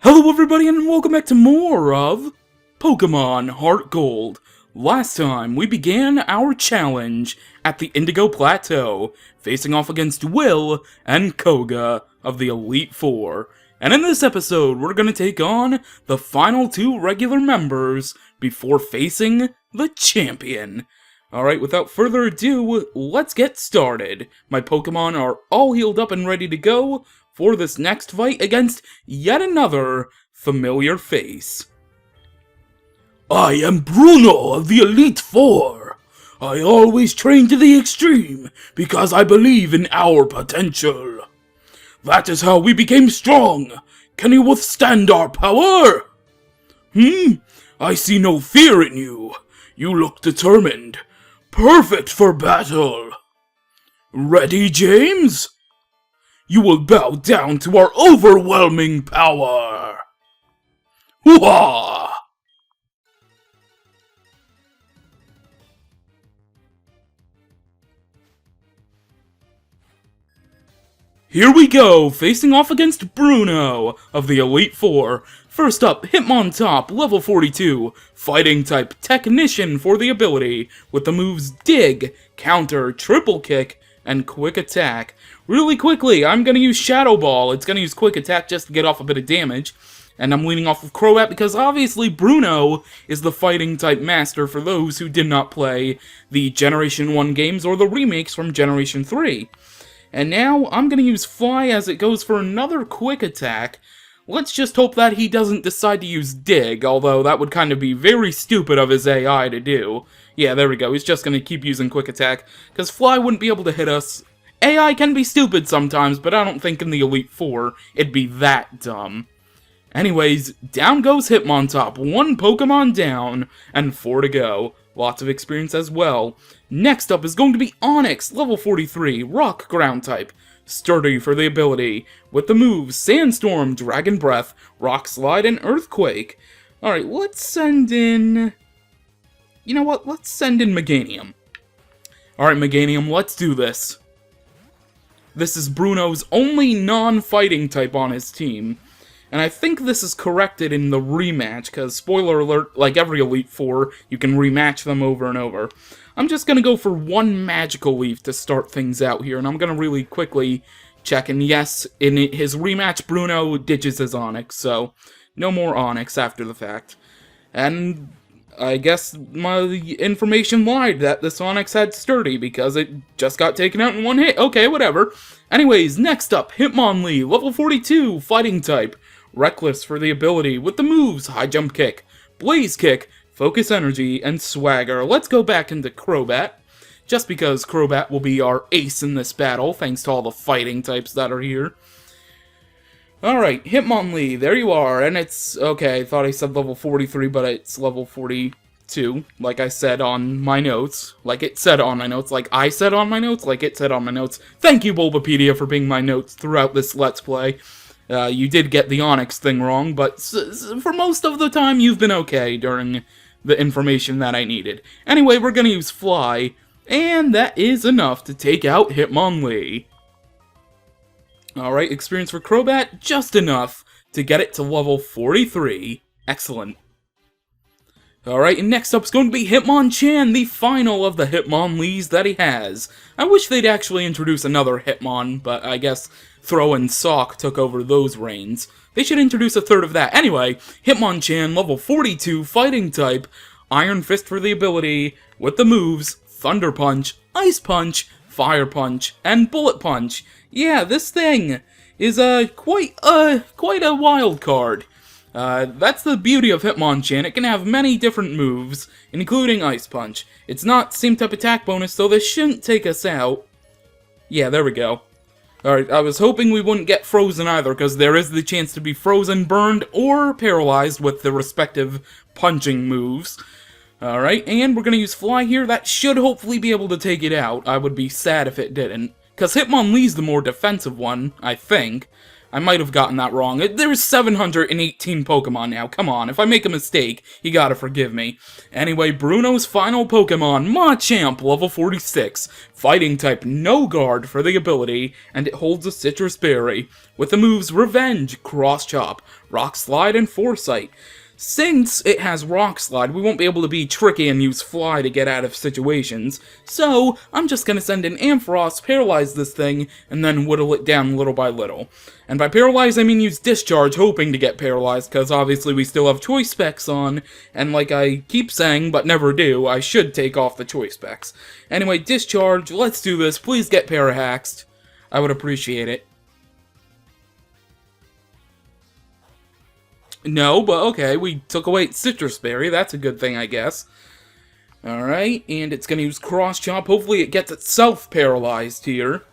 Hello everybody and welcome back to more of Pokémon HeartGold. Last time we began our challenge at the Indigo Plateau, facing off against Will and Koga of the Elite Four. And in this episode we're going to take on the final two regular members before facing the champion. Alright, without further ado, let's get started. My Pokémon are all healed up and ready to go for this next fight against yet another familiar face. I am Bruno of the Elite Four. I always train to the extreme because I believe in our potential. That is how we became strong. Can you withstand our power? I see no fear in you. You look determined. Perfect for battle. Ready, James? You will bow down to our overwhelming power! Hoo-ha! Here we go, facing off against Bruno of the Elite Four. First up, Hitmontop, level 42, Fighting type Technician for the ability, with the moves Dig, Counter, Triple Kick, and Quick Attack. Really quickly, I'm going to use Shadow Ball. It's going to use Quick Attack just to get off a bit of damage. And I'm leaning off of Crobat because obviously Bruno is the fighting type master for those who did not play the Generation 1 games or the remakes from Generation 3. And now I'm going to use Fly as it goes for another Quick Attack. Let's just hope that he doesn't decide to use Dig, although that would kind of be very stupid of his AI to do. Yeah, there we go. He's just going to keep using Quick Attack, because Fly wouldn't be able to hit us. AI can be stupid sometimes, but I don't think in the Elite Four it'd be that dumb. Anyways, down goes Hitmontop, one Pokemon down, and 4 to go. Lots of experience as well. Next up is going to be Onix, level 43, Rock Ground type. Sturdy for the ability, with the moves Sandstorm, Dragon Breath, Rock Slide, and Earthquake. Alright, let's send in... You know what? Let's send in Meganium. Alright, Meganium, let's do this. This is Bruno's only non-fighting type on his team. And I think this is corrected in the rematch, because, spoiler alert, like every Elite Four, you can rematch them over and over. I'm just going to go for one Magical Leaf to start things out here, and I'm going to really quickly check, and yes, in his rematch, Bruno ditches his Onix, so no more Onix after the fact. And I guess my information lied that this Onix had Sturdy, because it just got taken out in one hit. Okay, whatever. Anyways, next up, Hitmonlee, level 42, Fighting type. Reckless for the ability, with the moves High Jump Kick, Blaze Kick, Focus Energy, and Swagger. Let's go back into Crobat, just because Crobat will be our ace in this battle, thanks to all the fighting types that are here. Alright, Hitmonlee, there you are, and it's, okay, I thought I said level 43, but it's level 42, like I said on my notes, like it said on my notes, like I said on my notes, like it said on my notes. Thank you, Bulbapedia, for being my notes throughout this Let's Play. You did get the Onix thing wrong, but for most of the time, you've been okay during the information that I needed. Anyway, we're gonna use Fly, and that is enough to take out Hitmonlee. Alright, experience for Crobat, just enough to get it to level 43. Excellent. Alright, and next up is going to be Hitmonchan, the final of the Hitmonlees that he has. I wish they'd actually introduce another Hitmon, but I guess Throw and Sock took over those reigns. They should introduce a third of that. Anyway, Hitmonchan, level 42, Fighting type, Iron Fist for the ability, with the moves Thunder Punch, Ice Punch, Fire Punch, and Bullet Punch. Yeah, this thing is quite a wild card. That's the beauty of Hitmonchan. It can have many different moves, including Ice Punch. It's not same type attack bonus, so this shouldn't take us out. Yeah, there we go. Alright, I was hoping we wouldn't get frozen either, because there is the chance to be frozen, burned, or paralyzed with the respective punching moves. Alright, and we're going to use Fly here. That should hopefully be able to take it out. I would be sad if it didn't, because Hitmonlee's the more defensive one, I think. I might have gotten that wrong. There's 718 Pokemon now. Come on, if I make a mistake, you gotta forgive me. Anyway, Bruno's final Pokemon, Machamp, level 46. Fighting type, no guard for the ability, and it holds a Citrus Berry. With the moves Revenge, Cross Chop, Rock Slide, and Foresight. Since it has Rock Slide, we won't be able to be tricky and use Fly to get out of situations, so I'm just gonna send in Ampharos, paralyze this thing, and then whittle it down little by little. And by paralyze, I mean use Discharge, hoping to get paralyzed, because obviously we still have Choice Specs on, and like I keep saying, but never do, I should take off the Choice Specs. Anyway, Discharge, let's do this, please get Parahaxed. I would appreciate it. No, but okay, we took away Citrus Berry, that's a good thing, I guess. Alright, and it's gonna use Cross Chop, hopefully it gets itself paralyzed here.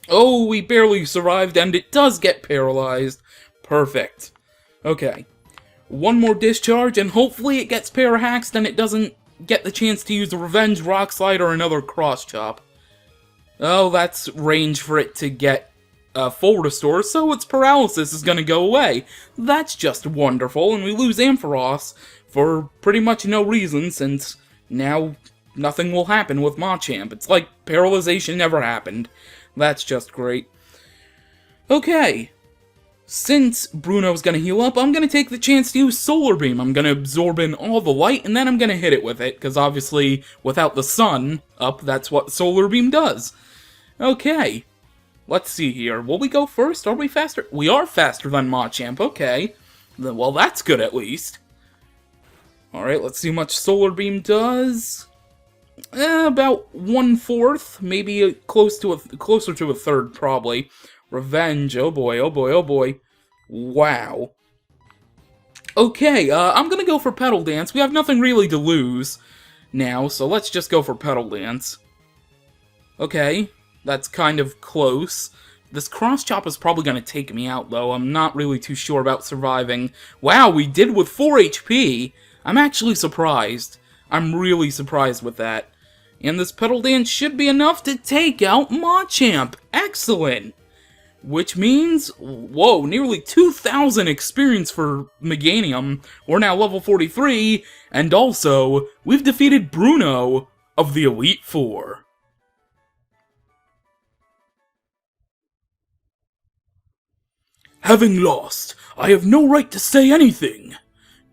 Oh, we barely survived, and it does get paralyzed. Perfect. Okay. One more Discharge, and hopefully it gets Parahaxed, and it doesn't get the chance to use a Revenge, Rock Slide, or another Cross Chop. Oh, that's range for it to get full restore, so its paralysis is gonna go away. That's just wonderful, and we lose Ampharos for pretty much no reason, since now nothing will happen with Machamp. It's like paralyzation never happened. That's just great. Okay. Since Bruno's gonna heal up, I'm gonna take the chance to use Solar Beam. I'm gonna absorb in all the light, and then I'm gonna hit it with it, because obviously, without the sun up, that's what Solar Beam does. Okay. Let's see here. Will we go first? Are we faster? We are faster than Machamp, okay. Well, that's good at least. Alright, let's see how much Solar Beam does. About 1/4, maybe closer to a third, probably. Revenge, oh boy, oh boy, oh boy. Wow. Okay, I'm gonna go for Petal Dance. We have nothing really to lose now, so let's just go for Petal Dance. Okay. That's kind of close. This Cross Chop is probably going to take me out, though. I'm not really too sure about surviving. Wow, we did with 4 HP! I'm actually surprised. I'm really surprised with that. And this Petal Dance should be enough to take out Machamp! Excellent! Which means, whoa, nearly 2,000 experience for Meganium. We're now level 43, and also, we've defeated Bruno of the Elite Four. Having lost, I have no right to say anything.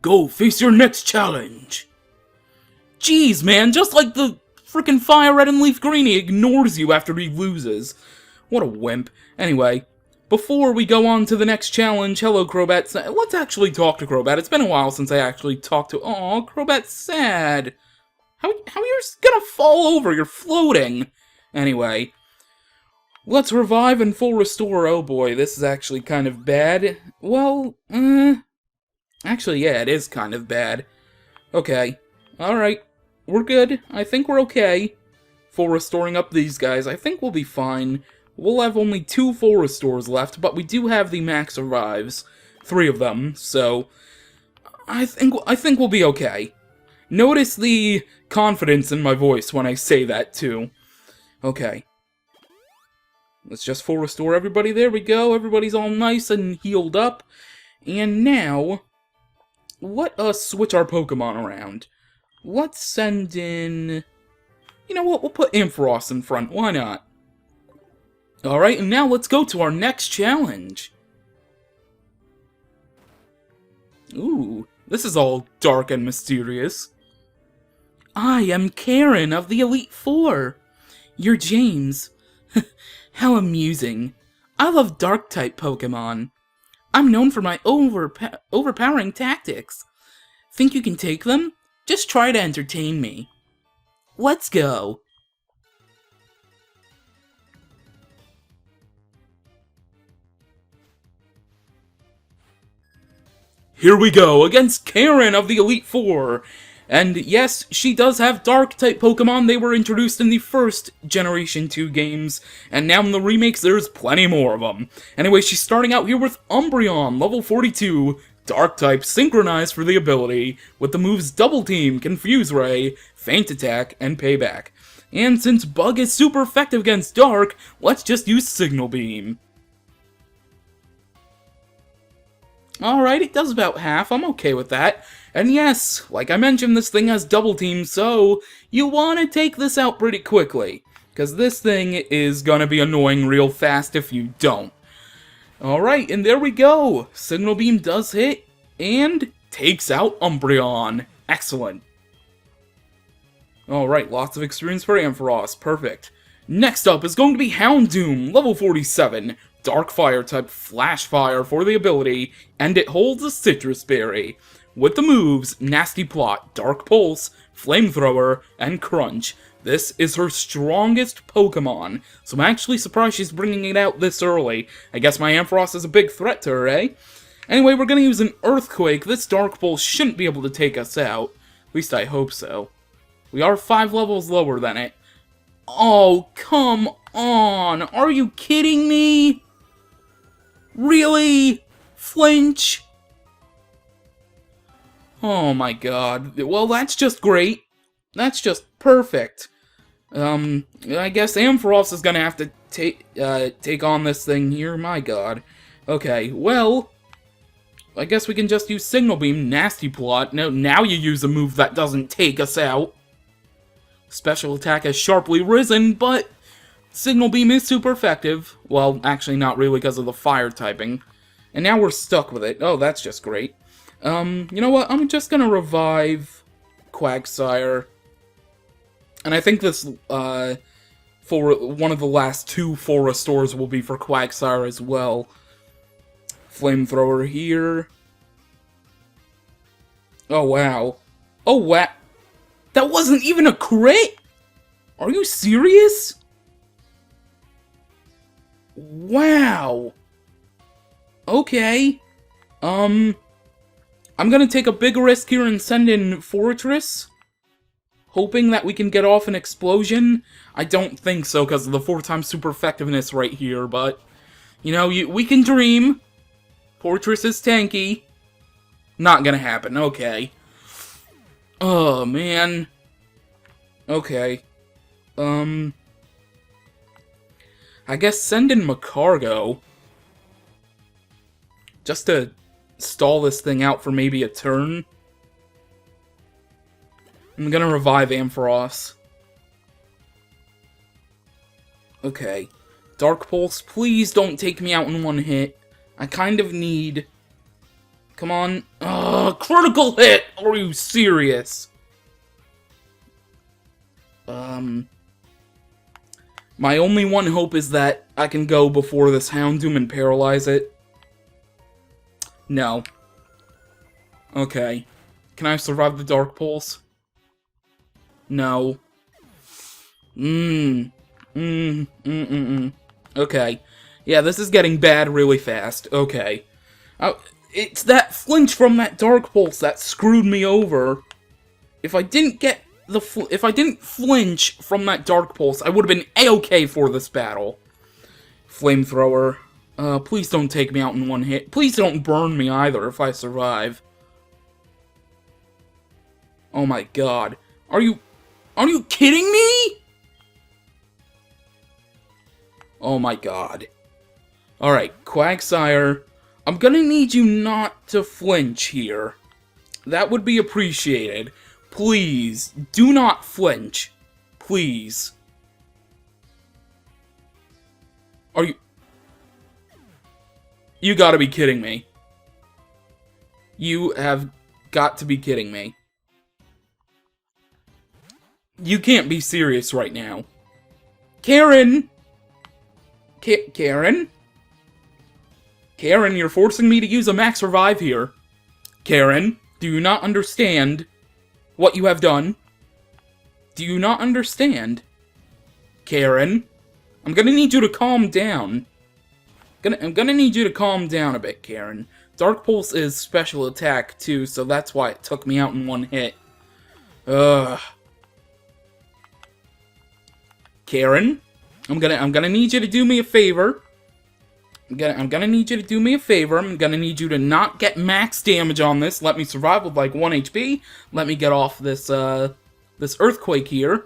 Go face your next challenge. Jeez, man, just like the frickin' Fire Red and Leaf Green, he ignores you after he loses. What a wimp. Anyway, before we go on to the next challenge, hello Crobat. Let's actually talk to Crobat. It's been a while since I actually talked to... Aw, Crobat's sad. How are you gonna fall over? You're floating. Anyway... Let's revive and full restore. Oh boy, this is actually kind of bad. Well, actually, yeah, it is kind of bad. Okay, alright, we're good. I think we're okay. Full restoring up these guys. I think we'll be fine. We'll have only 2 full restores left, but we do have the max revives. 3 of them, so... I think we'll be okay. Notice the confidence in my voice when I say that, too. Okay. Let's just full restore everybody. There we go. Everybody's all nice and healed up. And now, let us switch our Pokemon around. Let's send in... You know what? We'll put Ampharos in front. Why not? Alright, and now let's go to our next challenge. Ooh, this is all dark and mysterious. I am Karen of the Elite Four. You're James. How amusing. I love Dark-type Pokemon. I'm known for my overpowering tactics. Think you can take them? Just try to entertain me. Let's go. Here we go, against Karen of the Elite Four. And yes, she does have Dark-type Pokemon. They were introduced in the first Generation 2 games, and now in the remakes, there's plenty more of them. Anyway, she's starting out here with Umbreon, level 42, Dark-type, synchronized for the ability, with the moves Double Team, Confuse Ray, Feint Attack, and Payback. And since Bug is super effective against Dark, let's just use Signal Beam. Alright, it does about half. I'm okay with that. And yes, like I mentioned, this thing has Double Team, so you want to take this out pretty quickly. Because this thing is gonna be annoying real fast if you don't. Alright, and there we go. Signal Beam does hit, and takes out Umbreon. Excellent. Alright, lots of experience for Ampharos. Perfect. Next up is going to be Houndoom, level 47. Dark Fire type Flash Fire for the ability, and it holds a Citrus Berry. With the moves, Nasty Plot, Dark Pulse, Flamethrower, and Crunch. This is her strongest Pokemon, so I'm actually surprised she's bringing it out this early. I guess my Ampharos is a big threat to her, eh? Anyway, we're gonna use an Earthquake. This Dark Pulse shouldn't be able to take us out. At least I hope so. We are 5 levels lower than it. Oh, come on! Are you kidding me? Really? Flinch? Oh my god. Well, that's just great. That's just perfect. I guess Ampharos is gonna have to take on this thing here. My god. Okay, well, I guess we can just use Signal Beam. Nasty Plot. No, now you use a move that doesn't take us out. Special attack has sharply risen, but Signal Beam is super effective. Well, actually not really because of the fire typing. And now we're stuck with it. Oh, that's just great. You know what? I'm just gonna revive Quagsire. And I think this, for one of the last 2 full restores will be for Quagsire as well. Flamethrower here. Oh, wow. Oh, wow. That wasn't even a crit? Are you serious? Wow. Okay. I'm gonna take a big risk here and send in Fortress. Hoping that we can get off an explosion. I don't think so because of the 4x super effectiveness right here, but you know, we can dream. Fortress is tanky. Not gonna happen, okay. Oh, man. Okay. I guess send in Macargo. Just to stall this thing out for maybe a turn. I'm gonna revive Ampharos. Okay. Dark Pulse, please don't take me out in one hit. I kind of need... Come on. Ugh, critical hit! Are you serious? My only one hope is that I can go before this Houndoom and paralyze it. No. Okay. Can I survive the Dark Pulse? No. Okay. Yeah, this is getting bad really fast. Okay. It's that flinch from that Dark Pulse that screwed me over. If I didn't get if I didn't flinch from that Dark Pulse, I would have been A-okay for this battle. Flamethrower. Please don't take me out in one hit. Please don't burn me either if I survive. Oh my god. Are you kidding me? Oh my god. Alright, Quagsire. I'm gonna need you not to flinch here. That would be appreciated. Please, do not flinch. Please. Are you... You gotta be kidding me. You have got to be kidding me. You can't be serious right now. Karen! Karen? Karen, you're forcing me to use a max revive here. Karen, do you not understand what you have done? Do you not understand? Karen, I'm gonna need you to calm down. I'm gonna need you to calm down a bit, Karen. Dark Pulse is special attack, too, so that's why it took me out in one hit. Ugh. Karen, I'm gonna need you to do me a favor. I'm gonna need you to do me a favor. I'm gonna need you to not get max damage on this. Let me survive with like 1 HP. Let me get off this this Earthquake here.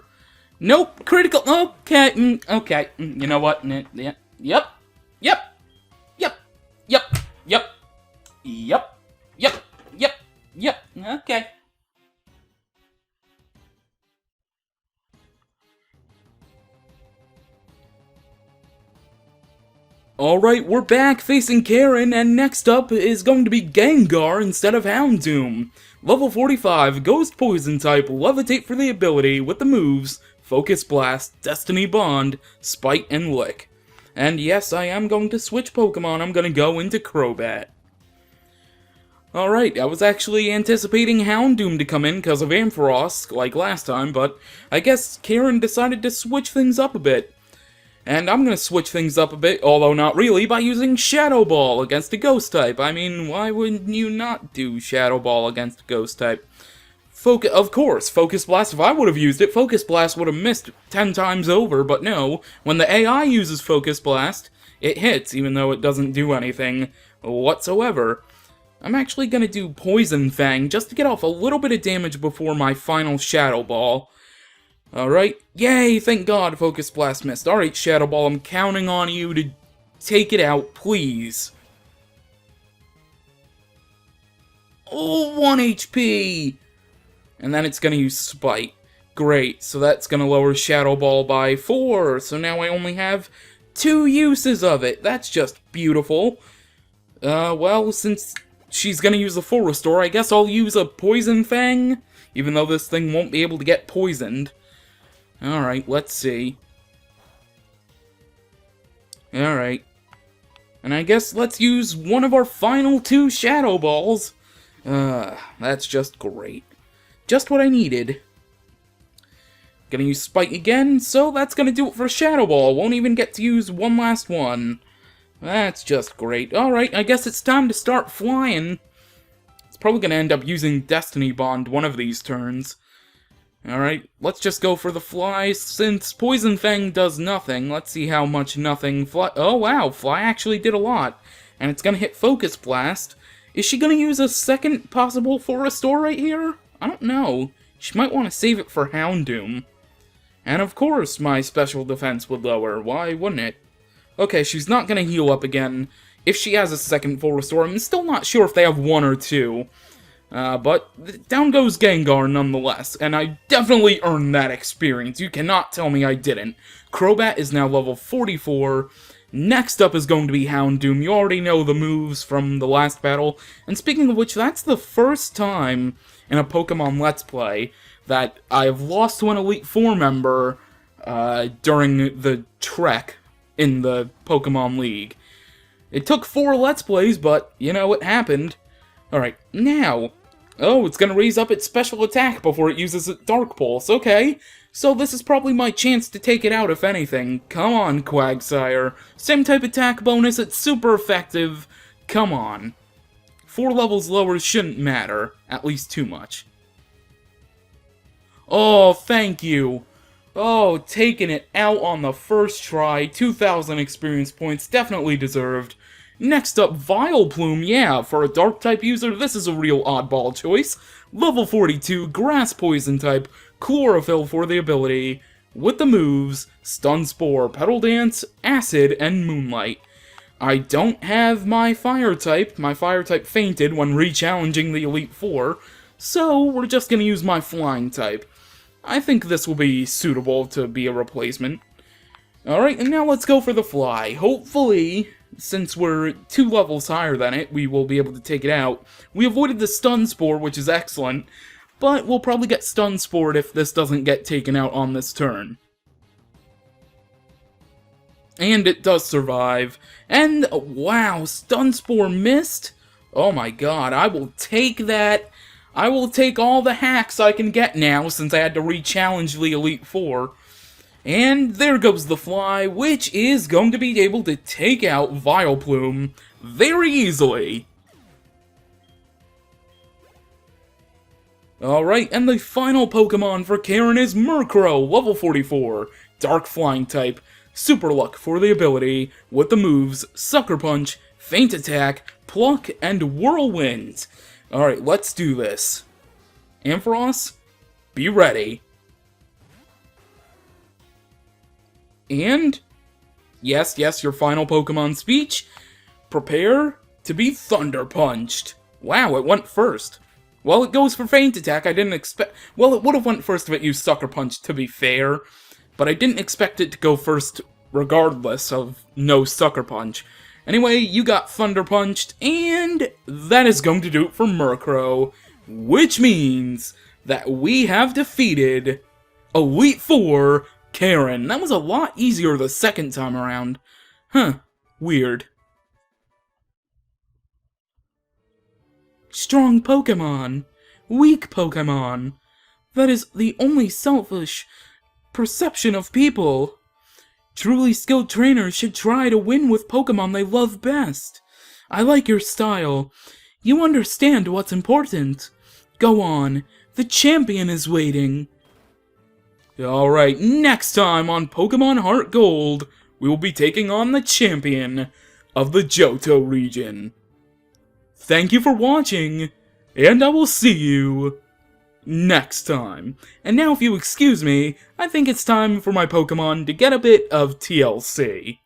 Nope, critical. Okay, okay. You know what? Yeah. Yep. Yep. Yep. Yep. Yep. Yep. Yep. Yep. Yep. Okay. Alright, we're back facing Karen, and next up is going to be Gengar instead of Houndoom. Level 45, Ghost Poison type, Levitate for the ability with the moves Focus Blast, Destiny Bond, Spite, and Lick. And yes, I am going to switch Pokemon. I'm going to go into Crobat. Alright, I was actually anticipating Houndoom to come in because of Ampharos, like last time, but I guess Karen decided to switch things up a bit. And I'm gonna switch things up a bit, although not really, by using Shadow Ball against a Ghost type. I mean, why wouldn't you not do Shadow Ball against a Ghost type? Of course, Focus Blast, if I would have used it, Focus Blast would have missed 10 times over, but no, when the AI uses Focus Blast, it hits, even though it doesn't do anything whatsoever. I'm actually gonna do Poison Fang, just to get off a little bit of damage before my final Shadow Ball. Alright, yay, thank God Focus Blast missed. Alright, Shadow Ball, I'm counting on you to take it out, please. Oh, 1 HP! And then it's gonna use Spite. Great, so that's gonna lower Shadow Ball by 4, so now I only have 2 uses of it. That's just beautiful. Well, since she's gonna use a full restore, I guess I'll use a Poison Fang, even though this thing won't be able to get poisoned. Alright, let's see. Alright. And I guess let's use one of our final 2 Shadow Balls. That's just great. Just what I needed. Gonna use Spike again, so that's gonna do it for Shadow Ball. Won't even get to use one last one. That's just great. Alright, I guess it's time to start flying. It's probably gonna end up using Destiny Bond one of these turns. Alright, let's just go for the fly. Since Poison Fang does nothing, let's see how much nothing fly... Oh wow, fly actually did a lot. And it's gonna hit Focus Blast. Is she gonna use a second possible full restore right here? I don't know. She might want to save it for Houndoom. And of course my special defense would lower. Why wouldn't it? Okay, she's not gonna heal up again. If she has a second full restore, I'm still not sure if they have 1 or 2. But down goes Gengar nonetheless, and I definitely earned that experience. You cannot tell me I didn't. Crobat is now level 44. Next up is going to be Houndoom. You already know the moves from the last battle. And speaking of which, that's the first time in a Pokemon Let's Play that I've lost to an Elite Four member during the trek in the Pokemon League. It took 4 Let's Plays, but, you know, it happened. Alright, now... Oh, it's gonna raise up its special attack before it uses its Dark Pulse. Okay, so this is probably my chance to take it out, if anything. Come on, Quagsire. Same type attack bonus, it's super effective. Come on. 4 levels lower shouldn't matter, at least too much. Oh, thank you. Oh, taking it out on the first try. 2,000 experience points, definitely deserved. Next up, Vileplume. Yeah, for a Dark-type user, this is a real oddball choice. Level 42, Grass Poison type, Chlorophyll for the ability, with the moves, Stun Spore, Petal Dance, Acid, and Moonlight. I don't have my Fire type fainted when re-challenging the Elite Four, so we're just gonna use my Flying type. I think this will be suitable to be a replacement. Alright, and now let's go for the Fly. Hopefully, since we're 2 levels higher than it, we will be able to take it out. We avoided the Stun Spore, which is excellent, but we'll probably get Stun Spored if this doesn't get taken out on this turn. And it does survive. And, wow, Stun Spore missed? Oh my god, I will take that. I will take all the hacks I can get now, since I had to re-challenge the Elite Four. And there goes the Fly, which is going to be able to take out Vileplume very easily. Alright, and the final Pokemon for Karen is Murkrow, level 44, Dark Flying type, Super Luck for the ability, with the moves Sucker Punch, Feint Attack, Pluck, and Whirlwind. Alright, let's do this. Ampharos, be ready. And, yes, your final Pokemon speech, prepare to be Thunder Punched. Wow, it went first. Well, it goes for Feint Attack. I didn't expect... Well, it would have went first if it used Sucker Punch, to be fair. But I didn't expect it to go first regardless of no Sucker Punch. Anyway, you got Thunder Punched, and that is going to do it for Murkrow. Which means that we have defeated Elite Four Karen. That was a lot easier the second time around. Huh, weird. Strong Pokemon. Weak Pokemon. That is the only selfish perception of people. Truly skilled trainers should try to win with Pokemon they love best. I like your style. You understand what's important. Go on. The champion is waiting. Alright, next time on Pokemon HeartGold, we will be taking on the champion of the Johto region. Thank you for watching, and I will see you next time. And now if you excuse me, I think it's time for my Pokemon to get a bit of TLC.